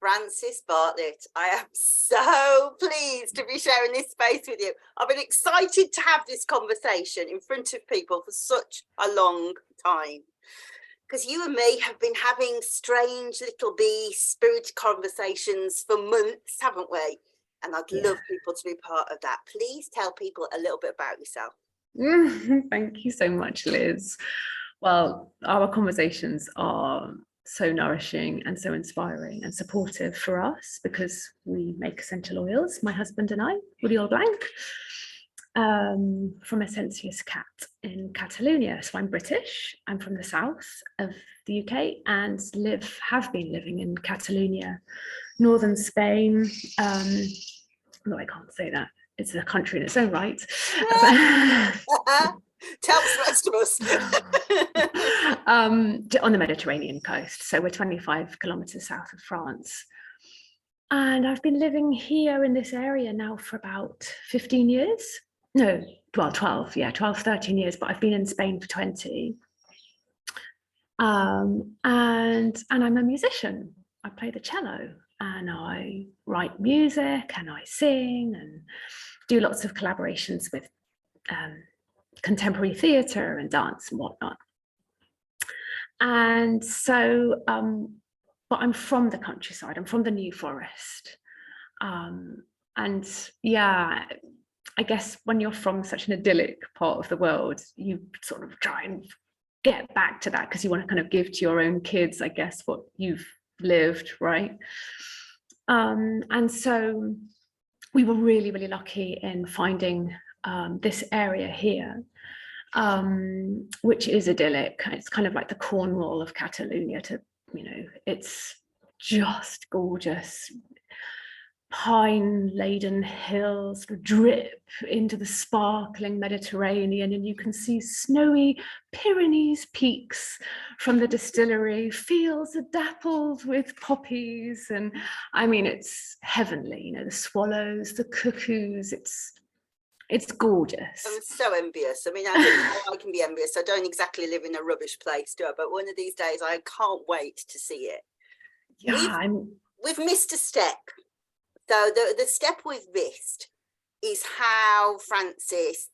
Frances Bartlett, I am so pleased to be sharing this space with you. I've been excited to have this conversation in front of people for such a long time. Because you and me have been having strange little bee spirit conversations for months, haven't we? And I'd love people to be part of that. Please tell people a little bit about yourself. Thank you so much, Liz. Well, our conversations are so nourishing and so inspiring and supportive for us because we make essential oils, my husband and I, Woody Blanc, from EssènciesCat in Catalonia. So I'm British, I'm from the south of the UK and have been living in Catalonia, northern Spain. No, I can't say that. It's a country in its own right. Tell the rest of us. On the Mediterranean coast. So we're 25 kilometers south of France. And I've been living here in this area now for about 15 years. No, well, 12, 13 years, but I've been in Spain for 20. And I'm a musician. I play the cello and I write music and I sing and do lots of collaborations with contemporary theatre and dance and whatnot. And so, but I'm from the countryside, I'm from the New Forest. And yeah, I guess when you're from such an idyllic part of the world, you sort of try and get back to that because you want to kind of give to your own kids, I guess, what you've lived, right? And so we were really, really lucky in finding this area here, which is idyllic. It's kind of like the Cornwall of Catalonia. It's just gorgeous. Pine-laden hills drip into the sparkling Mediterranean, and you can see snowy Pyrenees peaks from the distillery. Fields are dappled with poppies, and I mean, it's heavenly. The swallows, the cuckoos. It's gorgeous. I'm so envious. I mean, I don't know how I can be envious. I don't exactly live in a rubbish place, do I? But one of these days, I can't wait to see it. Yeah, we've missed a step. So the step we've missed is how Frances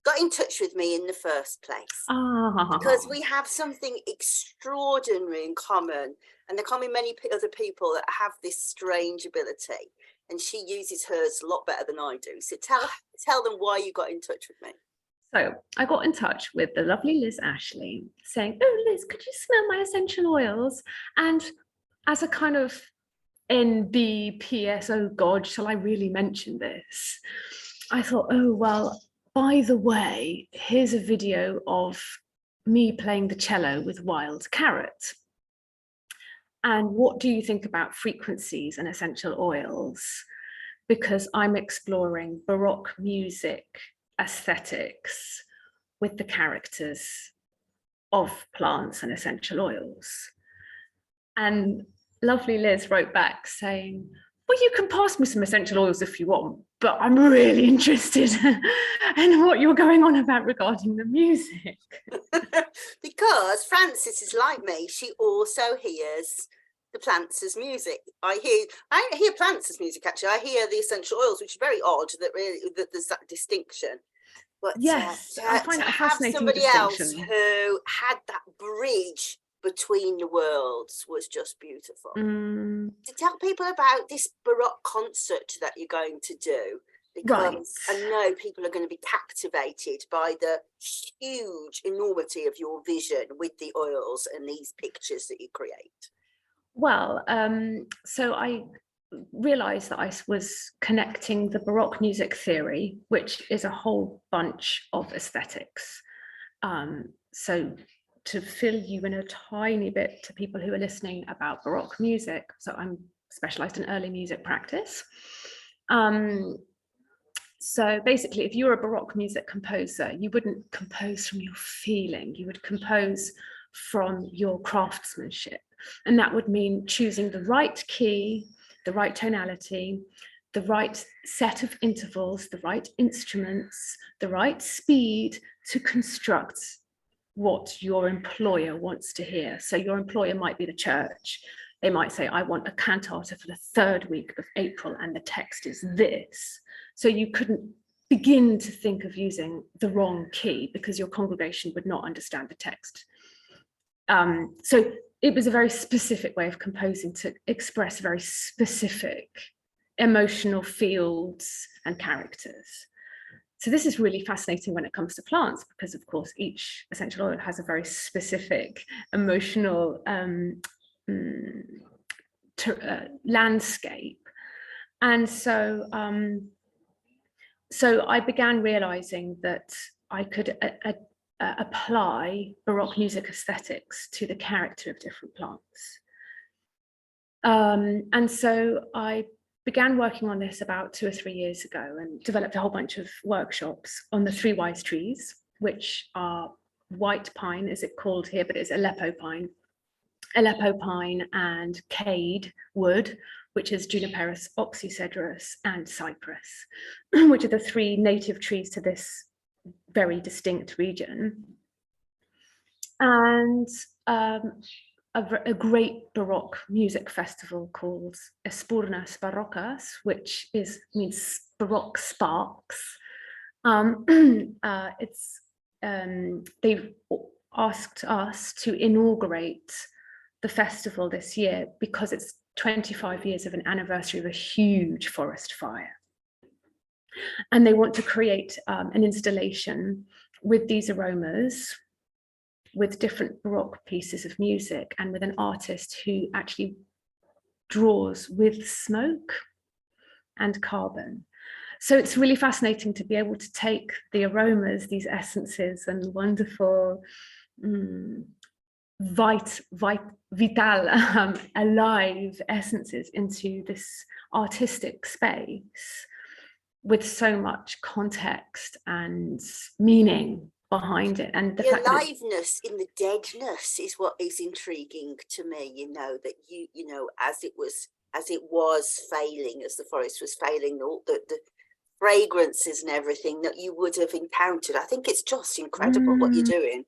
got in touch with me in the first place. Because we have something extraordinary in common, and there can't be many other people that have this strange ability. And she uses hers a lot better than I do. So tell them why you got in touch with me. So I got in touch with the lovely Liz Ashley saying, "Oh, Liz, could you smell my essential oils?" And as a kind of NBPS, oh God, shall I really mention this? I thought, oh, well, by the way, here's a video of me playing the cello with wild carrot. And what do you think about frequencies and essential oils? Because I'm exploring Baroque music aesthetics with the characters of plants and essential oils. And lovely Liz wrote back saying, well, you can pass me some essential oils if you want, but I'm really interested in what you're going on about regarding the music. Because Frances is like me, she also hears the plants as music. I hear plants as music, actually. I hear the essential oils, which is very odd that there's that distinction. But yes, I find that a fascinating somebody distinction. Else who had that bridge between the worlds was just beautiful. To tell people about this Baroque concert that you're going to do, because I know people are going to be captivated by the huge enormity of your vision with the oils and these pictures that you create. Well, so I realized that I was connecting the Baroque music theory, which is a whole bunch of aesthetics. So to fill you in a tiny bit to people who are listening about Baroque music, so I'm specialized in early music practice. So basically, if you're a Baroque music composer, you wouldn't compose from your feeling, you would compose from your craftsmanship. And that would mean choosing the right key, the right tonality, the right set of intervals, the right instruments, the right speed to construct what your employer wants to hear. So your employer might be the church, they might say, I want a cantata for the 3rd week of April, and the text is this. So you couldn't begin to think of using the wrong key because your congregation would not understand the text. So it was a very specific way of composing to express very specific emotional fields and characters. So this is really fascinating when it comes to plants, because of course each essential oil has a very specific emotional landscape. And so so I began realizing that I could apply Baroque music aesthetics to the character of different plants. And so I began working on this about 2 or 3 years ago, and developed a whole bunch of workshops on the 3 wise trees, which are white pine, is it called here, but it's Aleppo pine and Cade wood, which is Juniper, oxycedrus, and cypress, which are the 3 native trees to this very distinct region. And a great Baroque music festival called Espurnas Barrocas, which means Baroque sparks. They've asked us to inaugurate the festival this year because it's 25 years of an anniversary of a huge forest fire. And they want to create an installation with these aromas, with different Baroque pieces of music, and with an artist who actually draws with smoke and carbon. So it's really fascinating to be able to take the aromas, these essences and wonderful, vital, alive essences into this artistic space with so much context and meaning behind it. And the aliveness in the deadness is what is intriguing to me, you know, that you know, as it was failing, as the forest was failing, all the fragrances and everything that you would have encountered. I think it's just incredible what you're doing.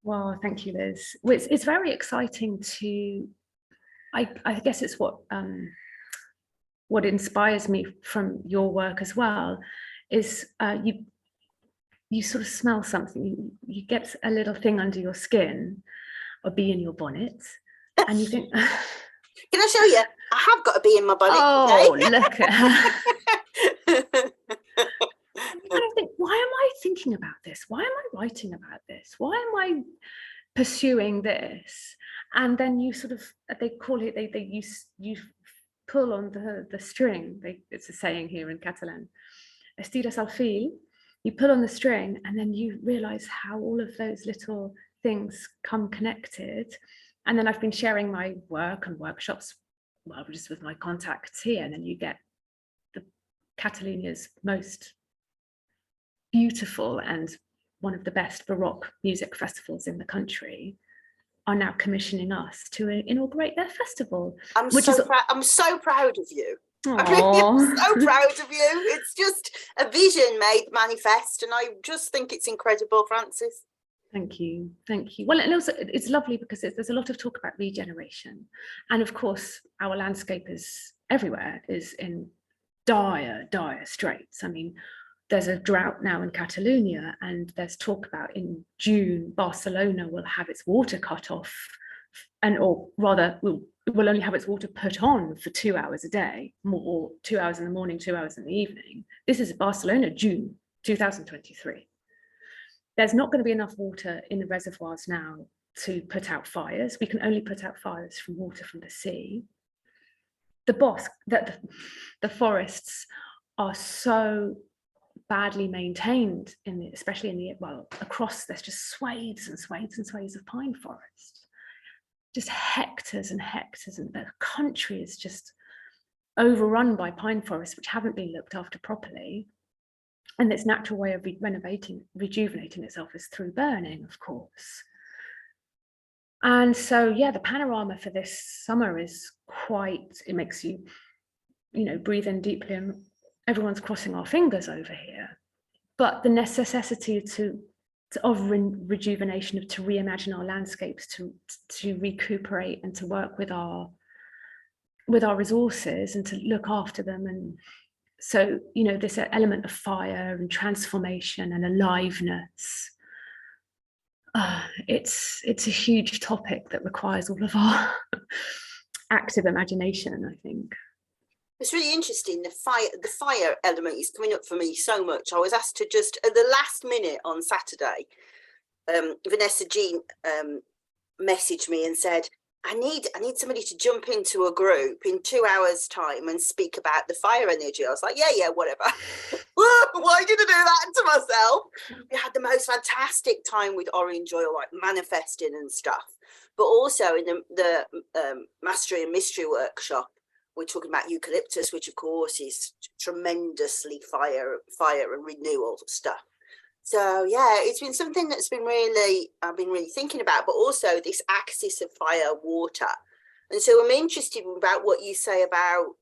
Well, thank you, Liz. It's very exciting to, I guess it's what inspires me from your work as well, is you sort of smell something, you get a little thing under your skin, a bee in your bonnet, and you think, can I show you? I have got a bee in my bonnet. Oh, okay. Look at her. And I think, why am I thinking about this? Why am I writing about this? Why am I pursuing this? And then you sort of, they call it, you pull on the string. It's a saying here in Catalan. Estiras al fil. You pull on the string, and then you realize how all of those little things come connected. And then I've been sharing my work and workshops, well, just with my contacts here, and then you get the Catalonia's most beautiful and one of the best Baroque music festivals in the country are now commissioning us to inaugurate their festival. I'm so proud of you. I really am so proud of you. It's just a vision made manifest, and I just think it's incredible, Frances. Thank you. Well, and also it's lovely because there's a lot of talk about regeneration, and of course our landscape is everywhere is in dire straits. I mean, there's a drought now in Catalonia, and there's talk about in June Barcelona will have its water cut off, or rather will only have its water put on for 2 hours a day, or 2 hours in the morning, 2 hours in the evening. This is Barcelona, June 2023. There's not going to be enough water in the reservoirs now to put out fires. We can only put out fires from water from the sea. The forests are so badly maintained, especially across, there's just swathes and swathes and swathes of pine forest. Just hectares and hectares, and the country is just overrun by pine forests which haven't been looked after properly. And its natural way of rejuvenating itself is through burning, of course. And so, yeah, the panorama for this summer is it makes you, breathe in deeply, and everyone's crossing our fingers over here. But the necessity of rejuvenation, to reimagine our landscapes, to recuperate and to work with our with our resources and to look after them. And so, you know, this element of fire and transformation and aliveness, it's a huge topic that requires all of our active imagination, I think. It's really interesting. The fire element is coming up for me so much. I was asked to just at the last minute on Saturday, Vanessa Jean messaged me and said, I need somebody to jump into a group in 2 hours time and speak about the fire energy. I was like, yeah, whatever. Why did I do that to myself? We had the most fantastic time with orange oil, like manifesting and stuff. But also in the mastery and mystery workshop, we're talking about eucalyptus, which of course is tremendously fire and renewal stuff. So yeah, it's been something that's been I've been really thinking about, but also this axis of fire, water. And so I'm interested about what you say about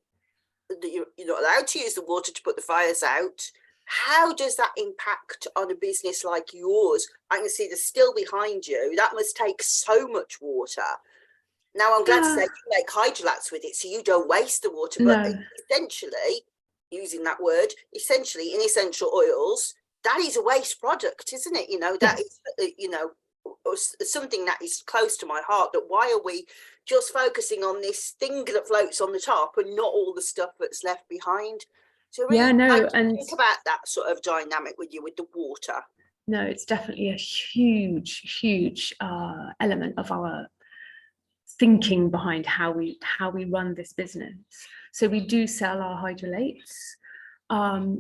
that you're not allowed to use the water to put the fires out. How does that impact on a business like yours? I can see the still behind you. That must take so much water. Now I'm glad to say you make hydrolates with it, so you don't waste the water, but essentially, using that word, essentially in essential oils, that is a waste product, isn't it? You know, that is, you know, something that is close to my heart, that why are we just focusing on this thing that floats on the top and not all the stuff that's left behind? So really, and think about that sort of dynamic with you with the water. No, it's definitely a huge element of our thinking behind how we run this business. So we do sell our hydrolates.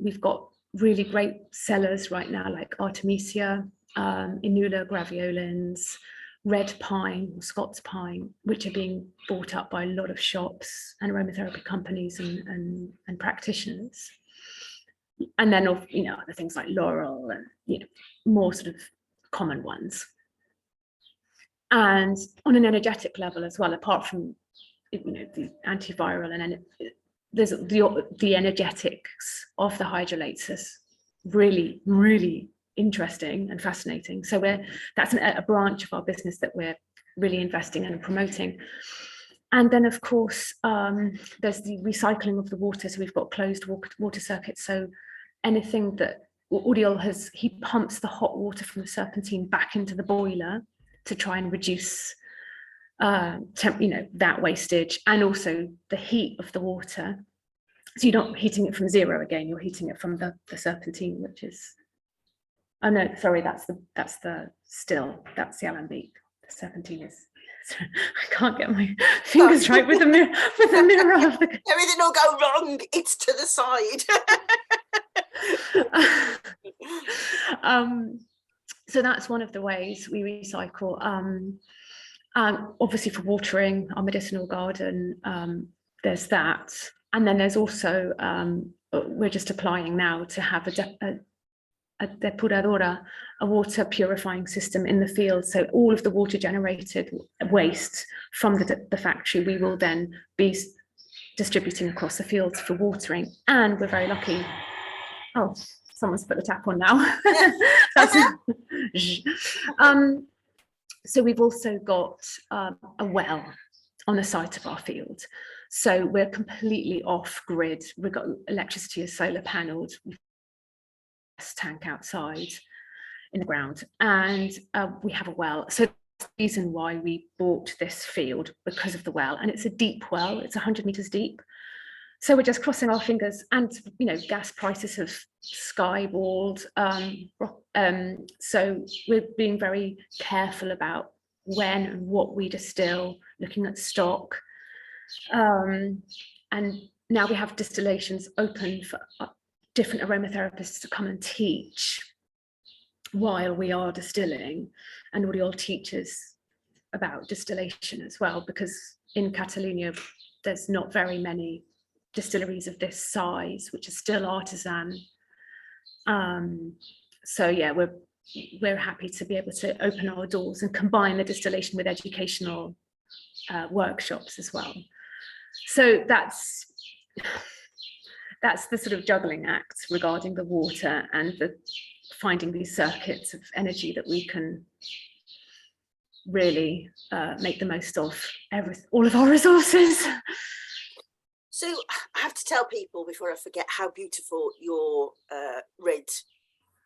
We've got really great sellers right now, like Artemisia, Inula graveolens, red pine, or Scots pine, which are being bought up by a lot of shops and aromatherapy companies and practitioners. And then, you know, other things like laurel and, you know, more sort of common ones. And on an energetic level as well, apart from, you know, the antiviral and there's the energetics of the hydrolates is really interesting and fascinating. So that's a branch of our business that we're really investing in and promoting. And then, of course, there's the recycling of the water. So we've got closed water circuits. So anything that Uriel he pumps the hot water from the serpentine back into the boiler to try and reduce you know, that wastage, and also the heat of the water. So you're not heating it from zero again, you're heating it from the serpentine, which is, oh no, sorry, that's the still, that's the alembic. The serpentine is, I can't get my fingers right with the mirror of the... Everything will go wrong, it's to the side. So that's one of the ways we recycle. Obviously for watering our medicinal garden, there's that. And then there's also, we're just applying now to have a depuradora, a water purifying system in the field. So all of the water generated waste from the factory, we will then be distributing across the fields for watering. And we're very lucky. Oh, someone's put the tap on now. So we've also got a well on the site of our field. So we're completely off grid. We've got electricity is solar panelled. We've got a tank outside in the ground, and we have a well. So that's the reason why we bought this field, because of the well. And it's a deep well, it's 100 meters deep. So we're just crossing our fingers, and you know, gas prices have skyballed. So we're being very careful about when and what we distill, looking at stock. And now we have distillations open for different aromatherapists to come and teach while we are distilling, and we all teaches about distillation as well, because in Catalonia there's not very many distilleries of this size, which is still artisan. So yeah, we're happy to be able to open our doors and combine the distillation with educational workshops as well. So that's the sort of juggling act regarding the water and finding these circuits of energy that we can really make the most of all of our resources. So I have to tell people before I forget how beautiful your red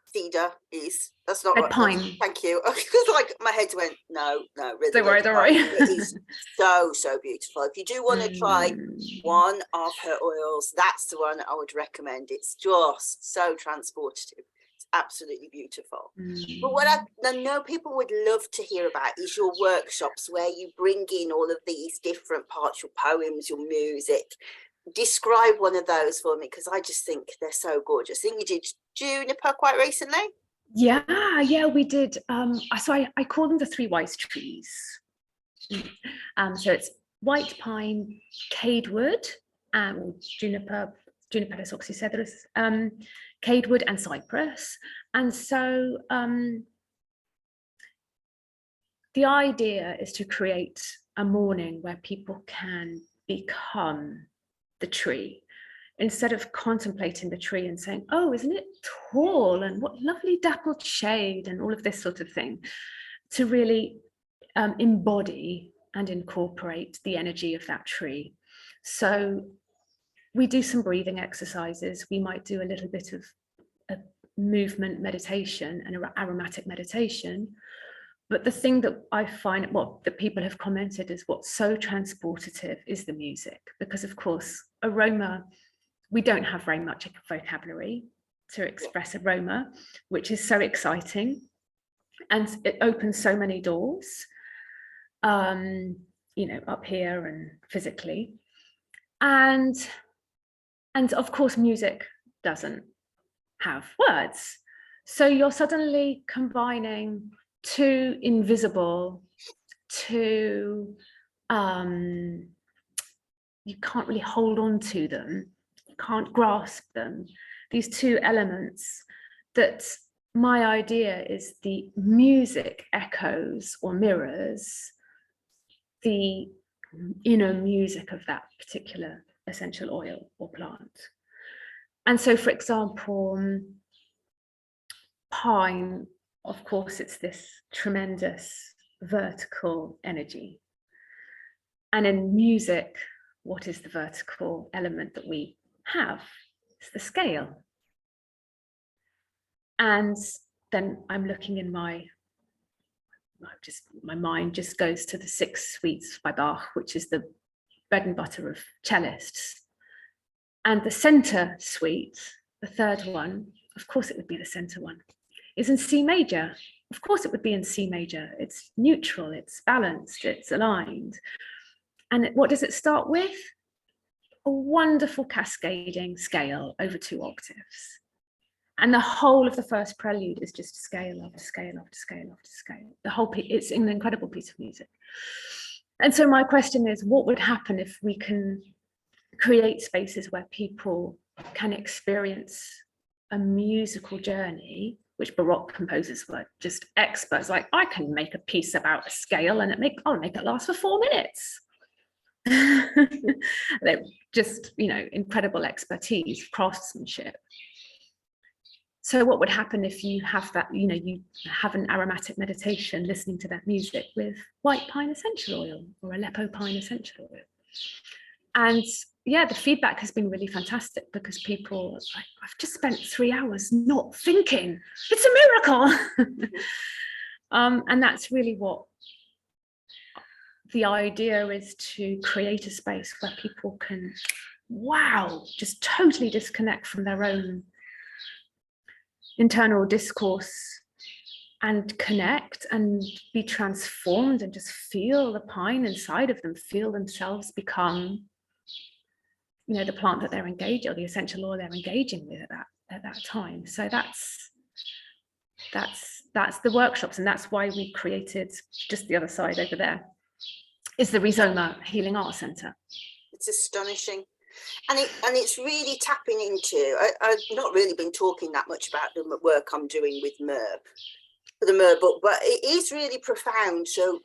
cedar is. That's not Red right. pine. Thank you. Because like my head went, no, Don't worry, don't worry. It is so beautiful. If you do want to try one of her oils, that's the one I would recommend. It's just so transportative. It's absolutely beautiful. But what I know people would love to hear about is your workshops where you bring in all of these different parts, your poems, your music. Describe one of those for me, because I just think they're so gorgeous. I think you did Juniper quite recently. Yeah, we did. So I call them the three wise trees. So it's white pine, cade wood, juniper oxycedrus, cade wood, and cypress. And so the idea is to create a morning where people can become the tree, instead of contemplating the tree and saying, oh, isn't it tall and what lovely dappled shade and all of this sort of thing, to really embody and incorporate the energy of that tree. So we do some breathing exercises. We might do a little bit of a movement meditation and aromatic meditation. But the thing that I find, that people have commented is what's so transportative is the music, because of course, aroma, we don't have very much vocabulary to express aroma, which is so exciting. And it opens so many doors, up here and physically. And of course, music doesn't have words. So you're suddenly combining two invisible, two, you can't really hold on to them, you can't grasp them, these two elements, that my idea is the music echoes or mirrors the inner music of that particular essential oil or plant. And so, for example, pine, of course, it's this tremendous vertical energy. And in music, what is the vertical element that we have? It's the scale. And then I'm looking in my mind just goes to the 6 suites by Bach, which is the bread and butter of cellists. And the center suite, the third one, of course it would be the center one, is in C major. Of course it would be in C major. It's neutral, it's balanced, it's aligned. And what does it start with? A wonderful cascading scale over 2 octaves. And the whole of the first prelude is just scale after scale after scale after scale. The whole piece, it's an incredible piece of music. And so my question is, what would happen if we can create spaces where people can experience a musical journey, which Baroque composers were just experts, like, I can make a piece about a scale and I'll make it last for 4 minutes. They're just, incredible expertise, craftsmanship. So what would happen if you have that, you have an aromatic meditation listening to that music with white pine essential oil or Aleppo pine essential oil? And yeah, the feedback has been really fantastic, because people are like, I've just spent 3 hours not thinking. It's a miracle. And that's really what the idea is, to create a space where people can, just totally disconnect from their own internal discourse and connect and be transformed and just feel the pine inside of them, feel themselves become, the plant that they're engaging, or the essential oil they're engaging with at that time. So that's the workshops, and that's why we created, just the other side over there is the Rhizoma Healing Art Centre. It's astonishing. And it's really tapping into, I've not really been talking that much about the work I'm doing with Myrrh, for the Myrrh book, but it is really profound. So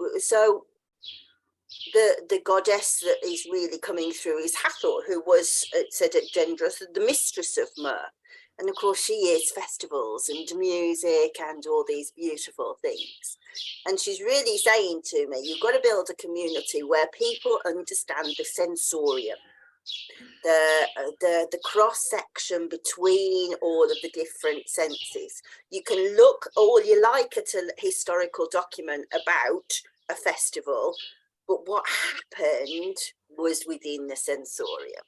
the goddess that is really coming through is Hathor, who was, said at Gendros, the mistress of Myrrh. And of course she is festivals and music and all these beautiful things. And she's really saying to me, you've got to build a community where people understand the sensorium. the cross section between all of the different senses. You can look all you like at a historical document about a festival, but what happened was within the sensorium.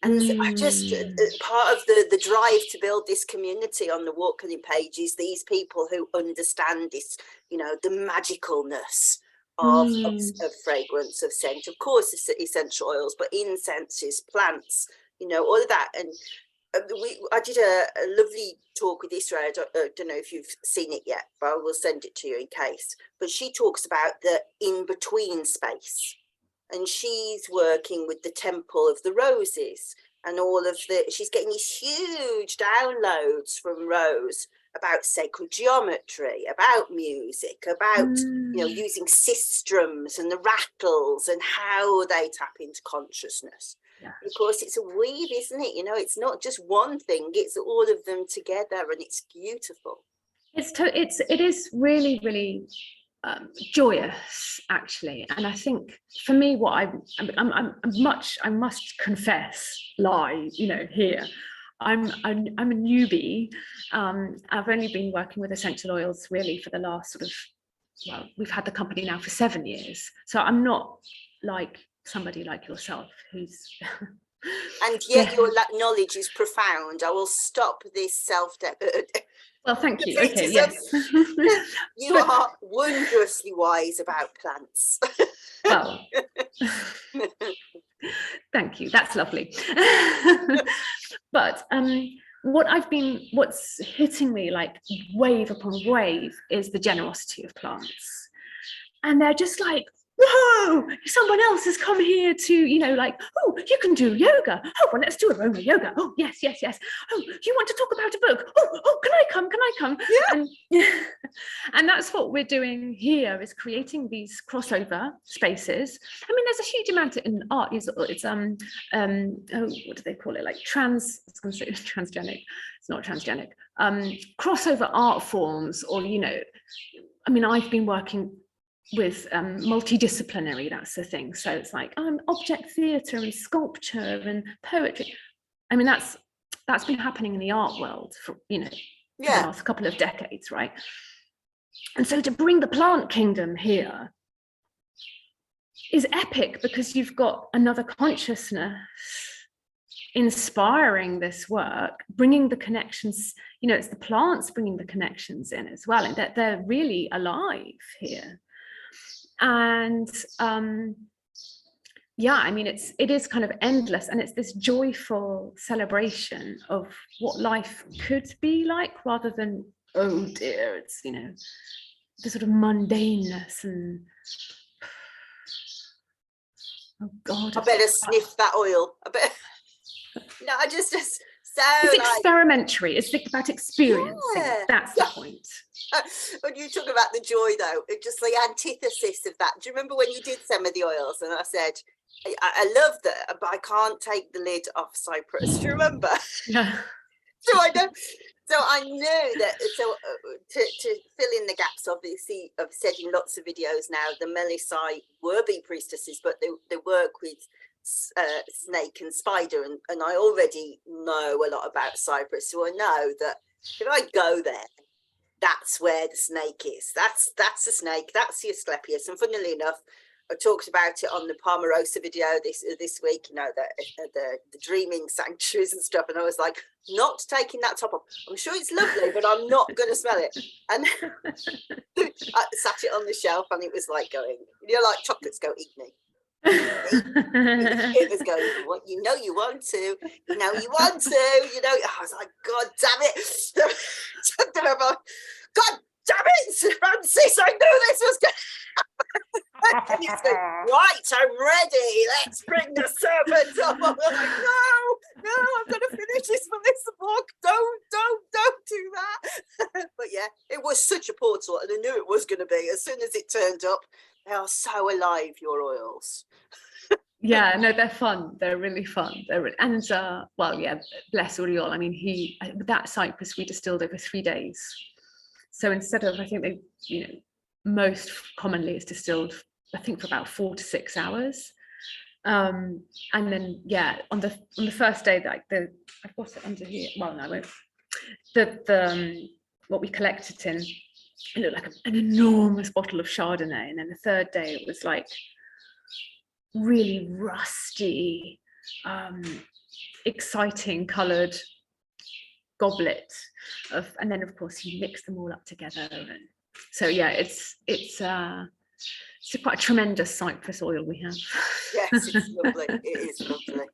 And I just, part of the drive to build this community on the Walking Page is these people who understand this, you know, the magicalness of fragrance, of scent, of course, essential oils, but incenses, plants, you know, all of that. And I did a lovely talk with Israel. I don't know if you've seen it yet, but I will send it to you in case. But she talks about the in-between space. And she's working with the Temple of the Roses and all of she's getting these huge downloads from Rose about sacred geometry, about music, about, you know, using sistrums and the rattles and how they tap into consciousness. Yeah. Of course, it's a weave, isn't it? You know, it's not just one thing, it's all of them together, and it's beautiful. It is really, really joyous, actually. And I think for me, what I must confess, lie, you know, here, I'm a newbie. I've only been working with essential oils really for the last sort of, well, we've had the company now for 7 years, so I'm not like somebody like yourself who's and yet your knowledge is profound. I will stop this well, thank you. Okay, yes. You are wondrously wise about plants. Well, thank you. That's lovely. But what's hitting me like wave upon wave is the generosity of plants. And they're just like, whoa, someone else has come here to, you know, like, oh, you can do yoga. Oh, well, let's do aroma yoga. Oh, yes, yes, yes. Oh, you want to talk about a book? Oh, can I come? Can I come? Yeah. And that's what we're doing here, is creating these crossover spaces. I mean, there's a huge amount in art. It's what do they call it? Like I was going to say transgenic. It's not transgenic. Crossover art forms, or, you know, I mean, I've been working with multidisciplinary, that's the thing. So it's like object theatre and sculpture and poetry. I mean, that's been happening in the art world for, you know, for the last couple of decades, right? And so to bring the plant kingdom here is epic, because you've got another consciousness inspiring this work, bringing the connections, you know, it's the plants bringing the connections in as well, and that they're really alive here. And yeah, I mean, it is kind of endless, and it's this joyful celebration of what life could be like, rather than, oh dear, it's, you know, the sort of mundaneness and, oh God. I better sniff that oil. I better. No, I just so it's experimentary. It's about experiencing. Yeah. That's the point. When you talk about the joy, though, it's just the antithesis of that. Do you remember when you did some of the oils and I said, I love that, but I can't take the lid off Cyprus? Do you remember? Yeah. So I know that. So to fill in the gaps, obviously, I've said in lots of videos now, the Melisai were bee priestesses, but they work with snake and spider, and I already know a lot about Cyprus, so I know that if I go there, that's where the snake is. That's the snake. That's the Asclepius. And funnily enough, I talked about it on the Palmarosa video this week. You know, the dreaming sanctuaries and stuff. And I was like, not taking that top off. I'm sure it's lovely, but I'm not going to smell it. And I sat it on the shelf, and it was like going, you know, like chocolates go, eat me. It was going, what, you know you want to, you know you want to, you know. I was like, God damn it. God damn it, Francis, I knew this was going to happen. And it's going, right, I'm ready, let's bring the serpent up. I'm like, no, I'm going to finish this for this book. Don't do that. But yeah, it was such a portal, and I knew it was going to be. As soon as it turned up, they are so alive, your oils. Yeah, no, they're fun. They're really fun. Well, yeah, bless Uriol. I mean, with that Cyprus we distilled over 3 days. So instead of, I think they, you know, most commonly it's distilled, I think, for about 4 to 6 hours. And then, yeah, on the first day, like I've got it under here. Well, no, I won't. What we collected in, it looked like an enormous bottle of Chardonnay. And then the third day, it was like really rusty, exciting coloured goblet and then of course you mix them all up together. And so yeah, it's quite a tremendous cypress oil we have. Yes, it's lovely. It is lovely.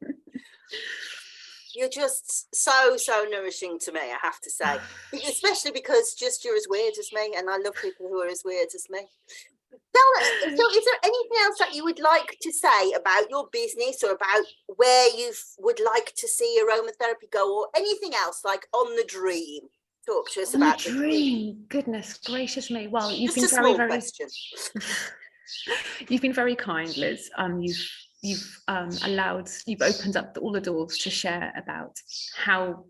You're just so nourishing to me, I have to say, especially because just you're as weird as me, and I love people who are as weird as me. So is there anything else that you would like to say about your business, or about where you would like to see aromatherapy go, or anything else, like on the dream? Talk to us about the dream. Goodness gracious me. Well, you've just been very question. You've been very kind, Liz. You've opened up all the doors to share about how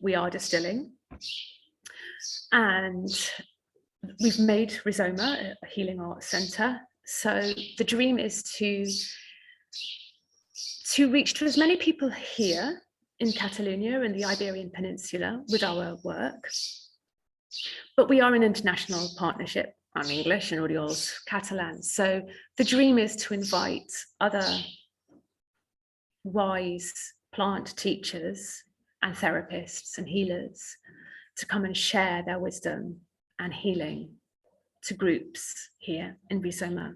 we are distilling, and we've made Rizoma a healing arts centre. So the dream is to reach to as many people here in Catalonia and the Iberian Peninsula with our work. But we are an international partnership. I'm English and Oriole's Catalan. So the dream is to invite other wise plant teachers and therapists and healers to come and share their wisdom and healing to groups here in Rizoma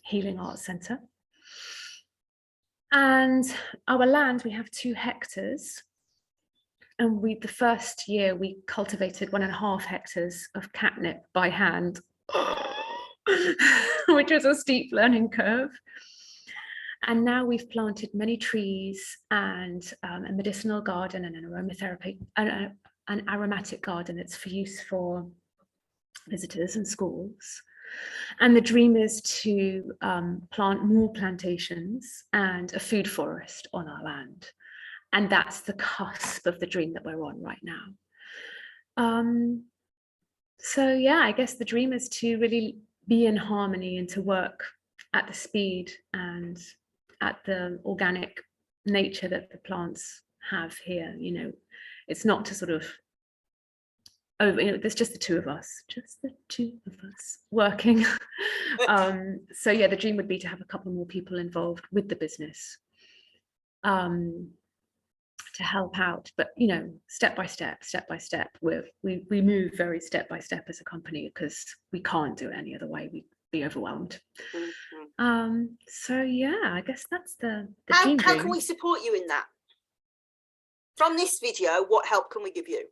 Healing Arts Centre. And our land, we have 2 hectares. And the first year we cultivated 1.5 hectares of catnip by hand, which was a steep learning curve. And now we've planted many trees and a medicinal garden and an aromatherapy, an aromatic garden. It's for use for visitors and schools. And the dream is to plant more plantations and a food forest on our land. And that's the cusp of the dream that we're on right now. So yeah, I guess the dream is to really be in harmony and to work at the speed and at the organic nature that the plants have here. It's not to sort of there's just the two of us working. So yeah, the dream would be to have a couple more people involved with the business to help out, but step by step we move very step by step as a company, because we can't do it any other way. We'd be overwhelmed. So yeah, I guess that's the how can we support you in that? From this video, what help can we give you?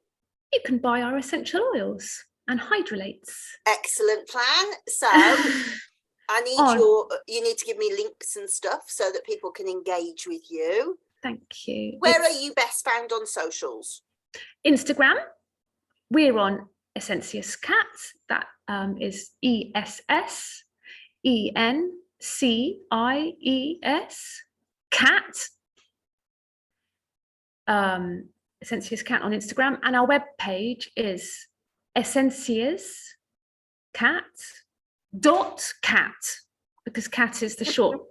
You can buy our essential oils and hidrolates. Excellent plan. So I need you need to give me links and stuff so that people can engage with you. Thank you. Where are you best found on socials? Instagram. We're on EssènciesCat. That is ESSENCIES cat. EssènciesCat on Instagram, and our webpage is EssènciesCat.cat, because cat is the short.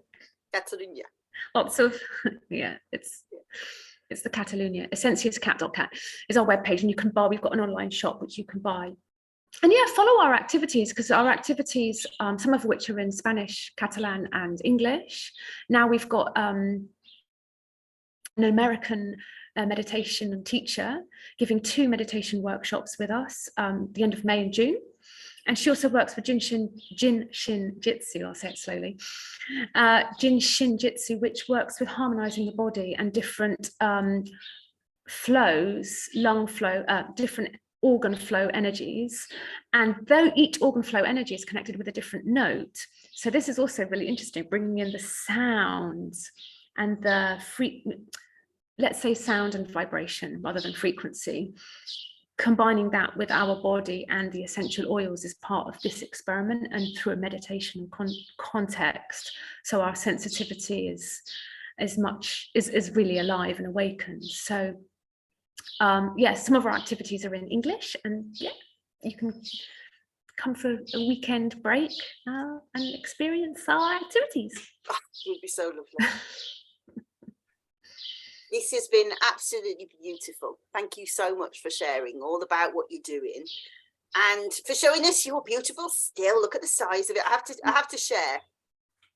Catalonia. Lots of it's the Catalonia. EssènciesCat.cat is our webpage, and you can buy. We've got an online shop which you can buy, and yeah, follow our activities, because our activities, some of which are in Spanish, Catalan, and English. Now we've got an American meditation teacher giving 2 meditation workshops with us the end of May and June, and she also works for Jin Shin Jitsu. I'll say it slowly. Jin Shin Jitsu, which works with harmonizing the body and different flows, lung flow, different organ flow energies, and though each organ flow energy is connected with a different note. So this is also really interesting, bringing in the sounds and the let's say sound and vibration rather than frequency, combining that with our body and the essential oils is part of this experiment, and through a meditation context, so our sensitivity is really alive and awakened. So yes, some of our activities are in English, and yeah, you can come for a weekend break and experience our activities. Oh, it would be so lovely. This has been absolutely beautiful. Thank you so much for sharing all about what you're doing and for showing us your beautiful still. Look at the size of it. I have to share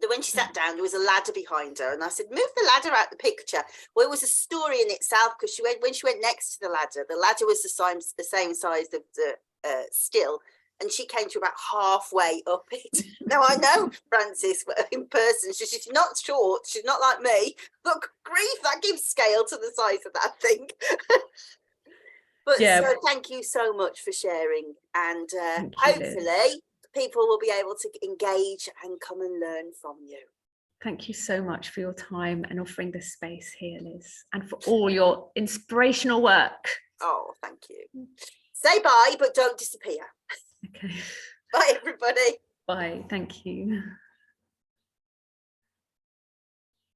that when she sat down, there was a ladder behind her, and I said, move the ladder out the picture. Well, it was a story in itself, because when she went next to the ladder was the same size of the still, and she came to about halfway up it. Now, I know Frances in person, she's not short, she's not like me. Look, grief, that gives scale to the size of that thing. But yeah. So thank you so much for sharing, and hopefully people will be able to engage and come and learn from you. Thank you so much for your time and offering this space here, Liz, and for all your inspirational work. Oh, thank you. Say bye, but don't disappear. Okay. Bye, everybody. Bye. Thank you.